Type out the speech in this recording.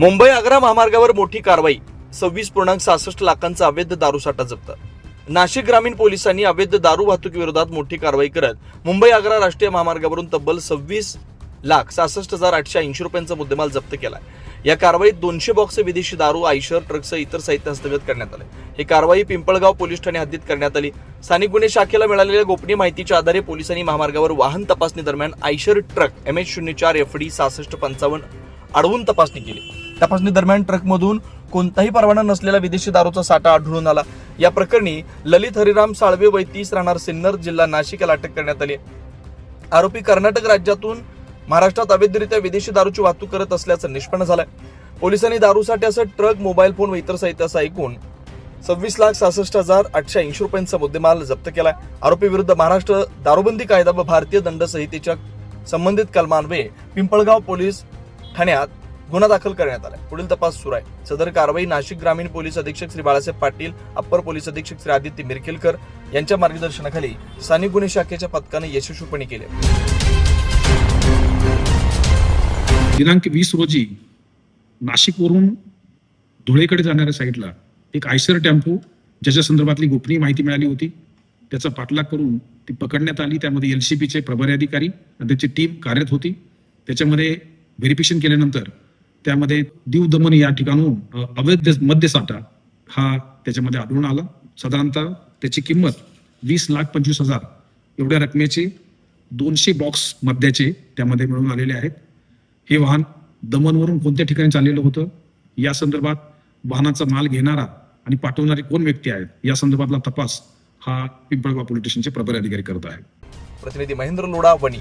मुंबई आग्रा महामार्गावर मोठी कारवाई. 26.66 लाखांचा अवैध दारूसाठा जप्त. नाशिक ग्रामीण पोलिसांनी अवैध दारू वाहतुकीविरोधात मोठी कारवाई करत मुंबई आग्रा राष्ट्रीय महामार्गावरून तब्बल 26,66,880 रुपयांचा मुद्देमाल जप्त केला. या कारवाईत 200 बॉक्स विदेशी दारू, आयशर ट्रकसह इतर साहित्य हस्तगत करण्यात आले. ही कारवाई पिंपळगाव पोलीस ठाणे हद्दीत करण्यात आली. स्थानिक गुन्हे शाखेला मिळालेल्या गोपनीय माहितीच्या आधारे पोलिसांनी महामार्गावर वाहन तपासणी दरम्यान आयशर ट्रक MH04 FD 6655 अडवून तपासणी केली. तपासणी दरम्यान ट्रकमधून कोणताही परवाना नसलेला विदेशी दारूचा साठा आढळून आला. या प्रकरणी ललित हरिराम साळवे वय 30 राहणार सिन्नर जिल्हा नाशिक याला अटक करण्यात आली. आरोपी कर्नाटक राज्यातून महाराष्ट्रात अवैधरित्या विदेशी दारूची वाहतूक करत असल्याचं निष्पन्न झालंय. पोलिसांनी दारूसाठ्यासह ट्रक, मोबाईल फोन व इतर साहित्य असा एकूण 26,66,880 रुपयांचा मुद्देमाल जप्त केलाय. आरोपी विरुद्ध महाराष्ट्र दारूबंदी कायदा व भारतीय दंड संहितेच्या संबंधित कलमान्वये पिंपळगाव पोलीस ठाण्यात गुन्हा दाखल करण्यात आला. पुढील तपास सुरू आहे. सदर कारवाई नाशिक ग्रामीण पोलीस अधीक्षक श्री बाळासाहेब पाटील, अप्पर पोलीस अधीक्षक श्री आदित्य मिरखेलकर यांच्या मार्गदर्शनाखाली स्थानिक गुन्हे शाखेच्या पथकाने यशस्वीपणे केले. दिनांक 20 रोजी नाशिकवरून धुळेकडे जाणाऱ्या साईडला एक आयशर टेम्पो ज्याच्या संदर्भातली गोपनीय माहिती मिळाली होती, त्याचा पाठलाग करून ती पकडण्यात आली. त्यामध्ये LCPचे प्रभारी अधिकारी आणि त्याची टीम कार्यरत होती. त्याच्यामध्ये व्हेरिफिकेशन केल्यानंतर त्यामध्ये दीव दमन या ठिकाणून अवैध मद्यसाठा हा त्याच्यामध्ये आढळून आला. साधारणतः त्याची किंमत 20,25,000 एवढ्या रकमेचे 200 बॉक्स मद्याचे त्यामध्ये मिळून आलेले आहेत. हे वाहन दमनवरून कोणत्या ठिकाणी चाललेलं होतं, या संदर्भात वाहनाचा माल घेणारा आणि पाठवणारे कोण व्यक्ती आहेत या संदर्भातला तपास हा पिंपळगाव पोलीस स्टेशनचे प्रभारी अधिकारी करत आहेत. प्रतिनिधी महेंद्र लोढा, वणी.